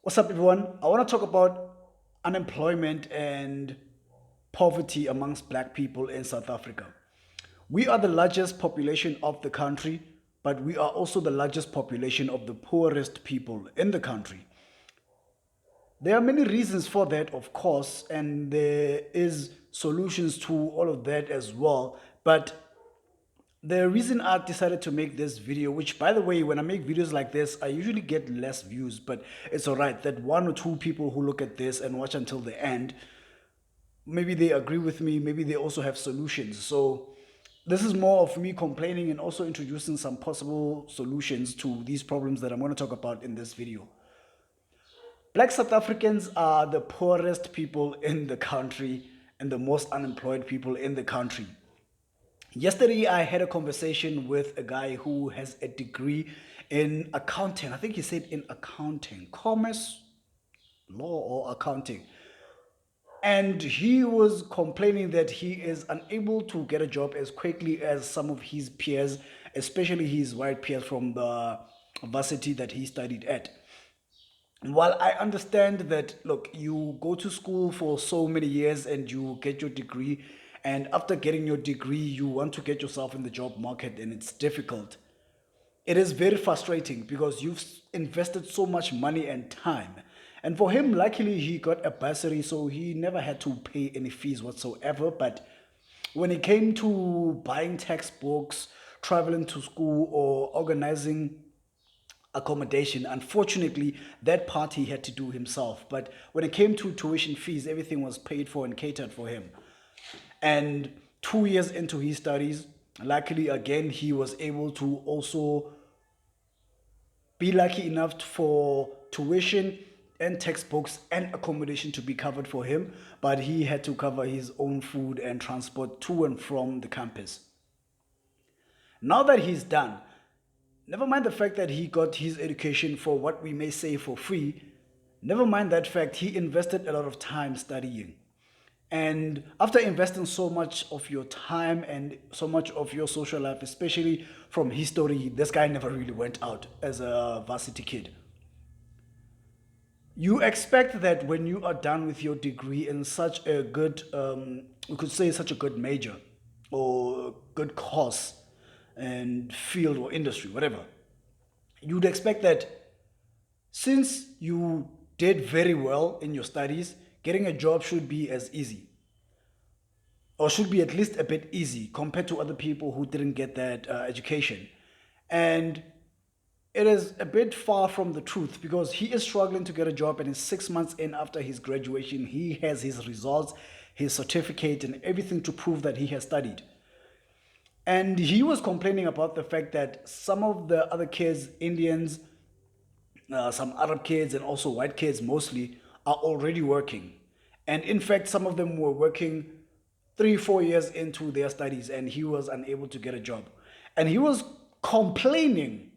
What's up, everyone? I want to talk about unemployment and poverty amongst black people in South Africa. We are the largest population of the country, but we are also the largest population of the poorest people in the country. There are many reasons for that, of course, and there is solutions to all of that as well. But the reason I decided to make this video, which by the way, when I make videos like this, I usually get less views, but it's all right that one or two people who look at this and watch until the end, maybe they agree with me, maybe they also have solutions. So this is more of me complaining and also introducing some possible solutions to these problems that I'm going to talk about in this video. Black South Africans are the poorest people in the country and the most unemployed people in the country. Yesterday, I had a conversation with a guy who has a degree in accounting. I think he said in accounting, commerce, law, or accounting. And he was complaining that he is unable to get a job as quickly as some of his peers, especially his white peers from the varsity that he studied at. While I understand that, look, you go to school for so many years and you get your degree, and after getting your degree, you want to get yourself in the job market, and it's difficult. It is very frustrating because you've invested so much money and time. And for him, luckily, he got a bursary, so he never had to pay any fees whatsoever. But when it came to buying textbooks, traveling to school, or organizing accommodation, unfortunately, that part he had to do himself. But when it came to tuition fees, everything was paid for and catered for him. And 2 years into his studies, luckily again, he was able to also be lucky enough for tuition and textbooks and accommodation to be covered for him, but he had to cover his own food and transport to and from the campus. Now that he's done, never mind the fact that he got his education for what we may say for free, never mind that fact, he invested a lot of time studying. And after investing so much of your time and so much of your social life, especially from history, this guy never really went out as a varsity kid. You expect that when you are done with your degree in such a good, we could say such a good major or good course and field or industry, whatever, you'd expect that since you did very well in your studies, getting a job should be as easy or should be at least a bit easy compared to other people who didn't get that education. And it is a bit far from the truth because he is struggling to get a job, and in 6 months in after his graduation, he has his results, his certificate, and everything to prove that he has studied. And he was complaining about the fact that some of the other kids, Indians, some Arab kids, and also white kids mostly, are already working. And in fact, some of them were working 3, 4 years into their studies, and he was unable to get a job. And he was complaining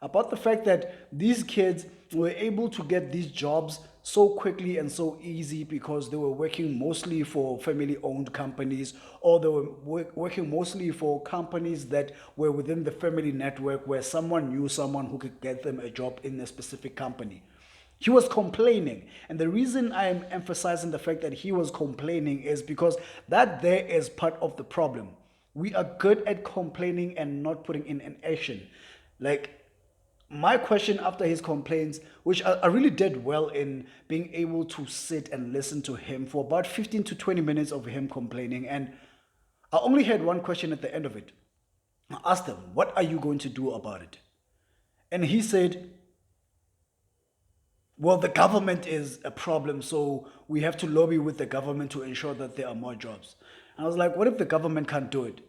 about the fact that these kids were able to get these jobs so quickly and so easy because they were working mostly for family owned companies, or they were working mostly for companies that were within the family network where someone knew someone who could get them a job in a specific company. He was complaining. And the reason I am emphasizing the fact that he was complaining is because that there is part of the problem. We are good at complaining and not putting in an action. Like, my question after his complaints, which I really did well in being able to sit and listen to him for about 15 to 20 minutes of him complaining. And I only had one question at the end of it. I asked him, "What are you going to do about it?" And he said, "Well, the government is a problem, so we have to lobby with the government to ensure that there are more jobs." And I was like, "What if the government can't do it?"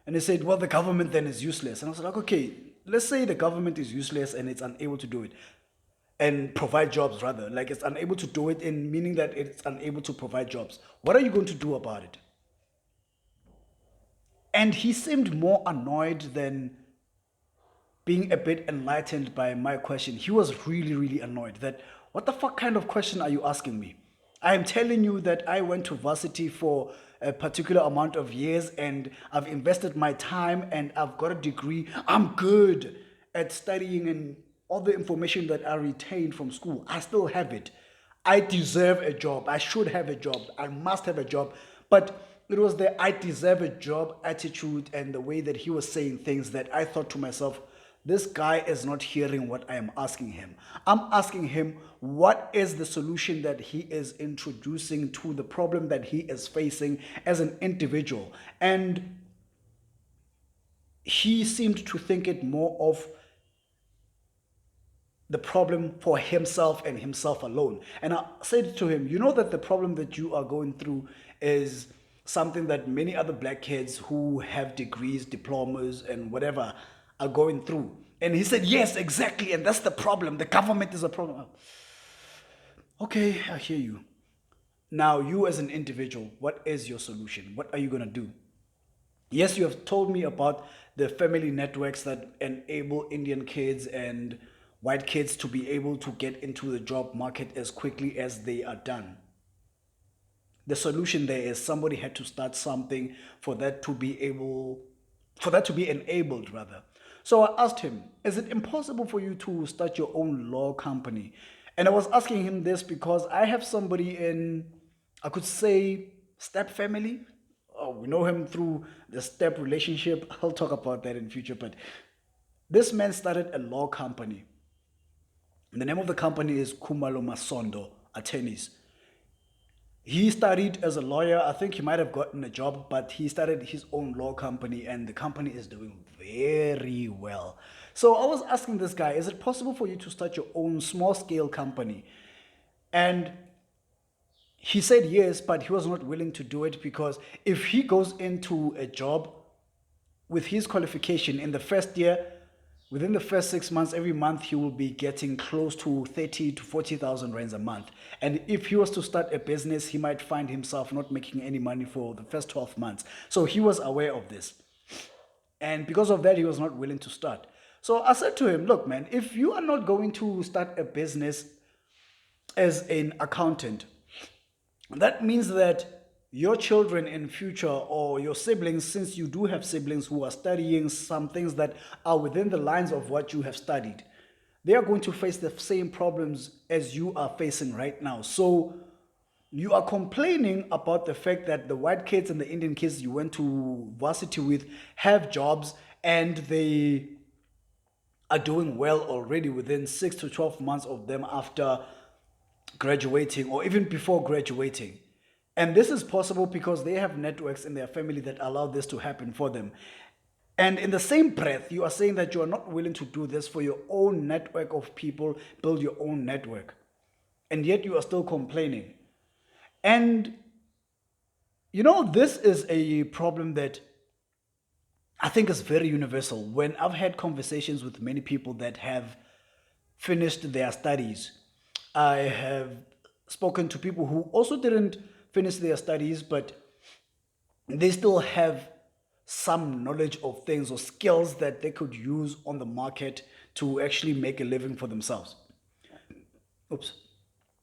And he said, "Well, the government then is useless." And I was like, "Okay, let's say the government is useless and it's unable to do it and provide jobs, rather. Like, it's unable to do it in meaning that it's unable to provide jobs. What are you going to do about it?" And he seemed more annoyed than being a bit enlightened by my question. He was really, really annoyed that, what the fuck kind of question are you asking me? I am telling you that I went to varsity for a particular amount of years and I've invested my time and I've got a degree. I'm good at studying and all the information that I retained from school, I still have it. I deserve a job. I should have a job. I must have a job. But it was the I deserve a job attitude and the way that he was saying things that I thought to myself, this guy is not hearing what I am asking him. I'm asking him what is the solution that he is introducing to the problem that he is facing as an individual. And he seemed to think it more of the problem for himself and himself alone. And I said to him, you know that the problem that you are going through is something that many other black kids who have degrees, diplomas, and whatever are going through. And he said, yes, exactly. And that's the problem. The government is a problem. Okay, I hear you. Now, you as an individual, what is your solution? What are you going to do? Yes, you have told me about the family networks that enable Indian kids and white kids to be able to get into the job market as quickly as they are done. The solution there is somebody had to start something for that to be able, for that to be enabled rather. So I asked him, is it impossible for you to start your own law company? And I was asking him this because I have somebody in, I could say, step family. Oh, we know him through the step relationship. I'll talk about that in future. But this man started a law company. And the name of the company is Kumalo Masondo Attorneys. He studied as a lawyer. I think he might have gotten a job, but he started his own law company, and the company is doing very well. So I was asking this guy, is it possible for you to start your own small scale company? And he said yes, but he was not willing to do it because if he goes into a job with his qualification in the first year, within the first 6 months, every month he will be getting close to 30 to 40,000 rands a month. And if he was to start a business, he might find himself not making any money for the first 12 months. So he was aware of this. And because of that, he was not willing to start. So I said to him, look, man, if you are not going to start a business as an accountant, that means that your children in future or your siblings, since you do have siblings who are studying some things that are within the lines of what you have studied, they are going to face the same problems as you are facing right now. So you are complaining about the fact that the white kids and the Indian kids you went to varsity with have jobs and they are doing well already within 6 to 12 months of them after graduating or even before graduating. And this is possible because they have networks in their family that allow this to happen for them. And in the same breath, you are saying that you are not willing to do this for your own network of people, build your own network. And yet you are still complaining. And you know, this is a problem that I think is very universal. When I've had conversations with many people that have finished their studies, I have spoken to people who also didn't finish their studies, but they still have some knowledge of things or skills that they could use on the market to actually make a living for themselves. Oops.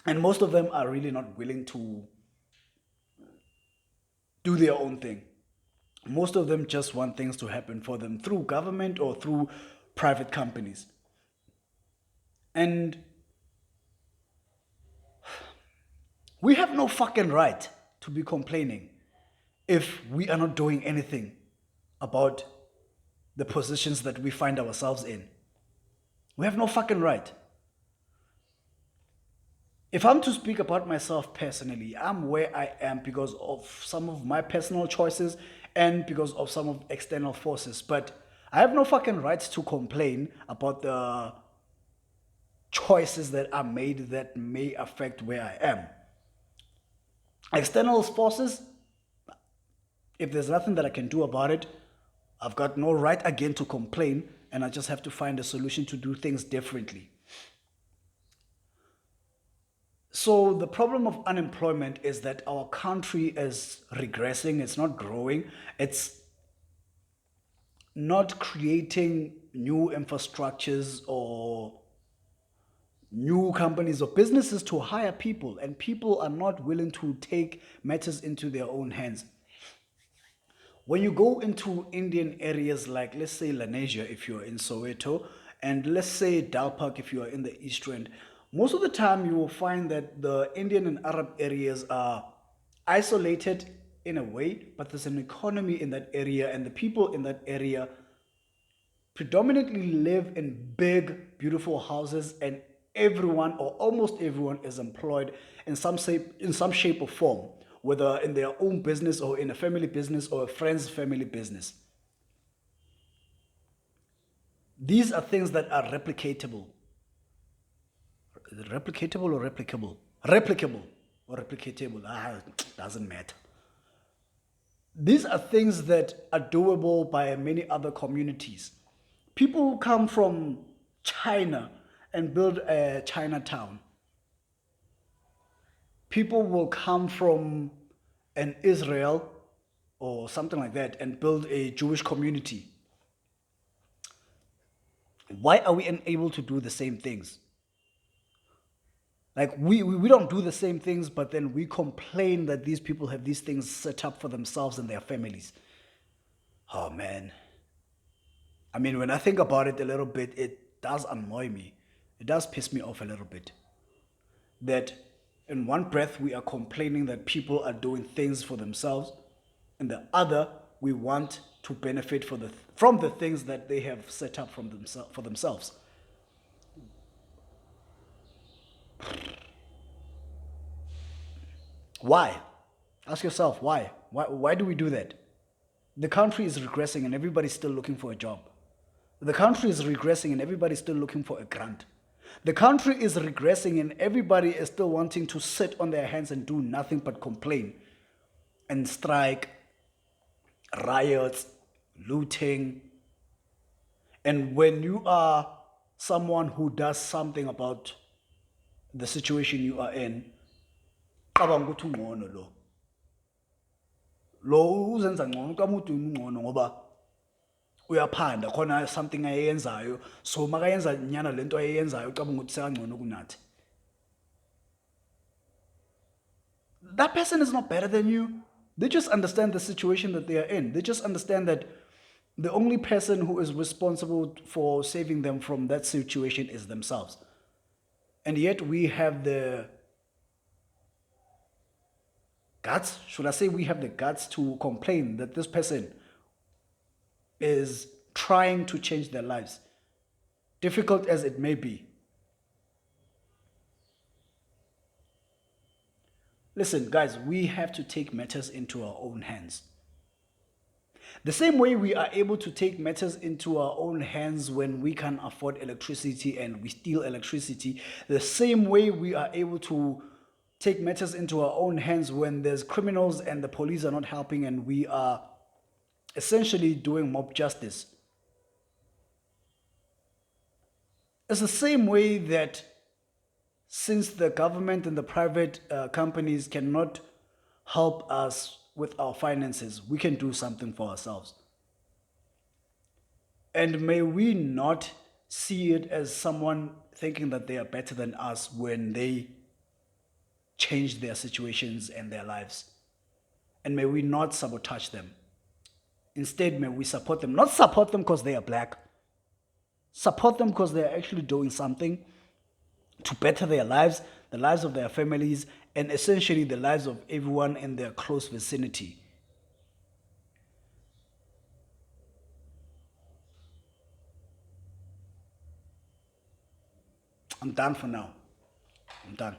And most of them are really not willing to do their own thing. Most of them just want things to happen for them through government or through private companies. And we have no fucking right to be complaining if we are not doing anything about the positions that we find ourselves in. We have no fucking right. If I'm to speak about myself personally, I'm where I am because of some of my personal choices and because of some of external forces. But I have no fucking right to complain about the choices that are made that may affect where I am. External forces, if there's nothing that I can do about it, I've got no right again to complain, and I just have to find a solution to do things differently. So the problem of unemployment is that our country is regressing, it's not growing, it's not creating new infrastructures or new companies or businesses to hire people, and people are not willing to take matters into their own hands. When you go into Indian areas like, let's say, Lenasia, if you're in Soweto, and let's say Dalpark if you are in the East End, most of the time you will find that the Indian and Arab areas are isolated in a way, but there's an economy in that area, and the people in that area predominantly live in big, beautiful houses, and everyone or almost everyone is employed in some shape or form, whether in their own business or in a family business or a friend's family business. These are things that are replicatable. Is it replicatable or replicable? Replicable or replicatable. Doesn't matter. These are things that are doable by many other communities. People who come from China and build a Chinatown. People will come from an Israel or something like that and build a Jewish community. Why are we unable to do the same things? Like we don't do the same things, but then we complain that these people have these things set up for themselves and their families. Oh man. I mean, when I think about it a little bit, it does annoy me. It does piss me off a little bit. That in one breath we are complaining that people are doing things for themselves, in the other we want to benefit from the things that they have set up for themselves. Why? Ask yourself why. Why do we do that? The country is regressing and everybody's still looking for a job. The country is regressing and everybody's still looking for a grant. The country is regressing and everybody is still wanting to sit on their hands and do nothing but complain and strike, riots, looting. And when you are someone who does something about the situation you are in, cabanga ukuthi ungcono lo uzenza ngcono kamude ungcono ngoba uyaphanda khona something ayenzayo, so makayenza nyana lento ayenzayo ucabanga ukuthi sekangcono kunathi. That person is not better than you. They just understand the situation that they are in. They just understand that the only person who is responsible for saving them from that situation is themselves. And yet we have the guts, should I say we have the guts to complain that this person is trying to change their lives, difficult as it may be. Listen, guys, we have to take matters into our own hands. The same way we are able to take matters into our own hands when we can afford electricity and we steal electricity, the same way we are able to take matters into our own hands when there's criminals and the police are not helping and we are essentially doing mob justice. It's the same way that since the government and the private companies cannot help us with our finances, we can do something for ourselves. And may we not see it as someone thinking that they are better than us when they change their situations and their lives. And may we not sabotage them. Instead, may we support them. Not support them because they are black. Support them because they are actually doing something to better their lives, the lives of their families, and essentially the lives of everyone in their close vicinity. I'm done for now. I'm done.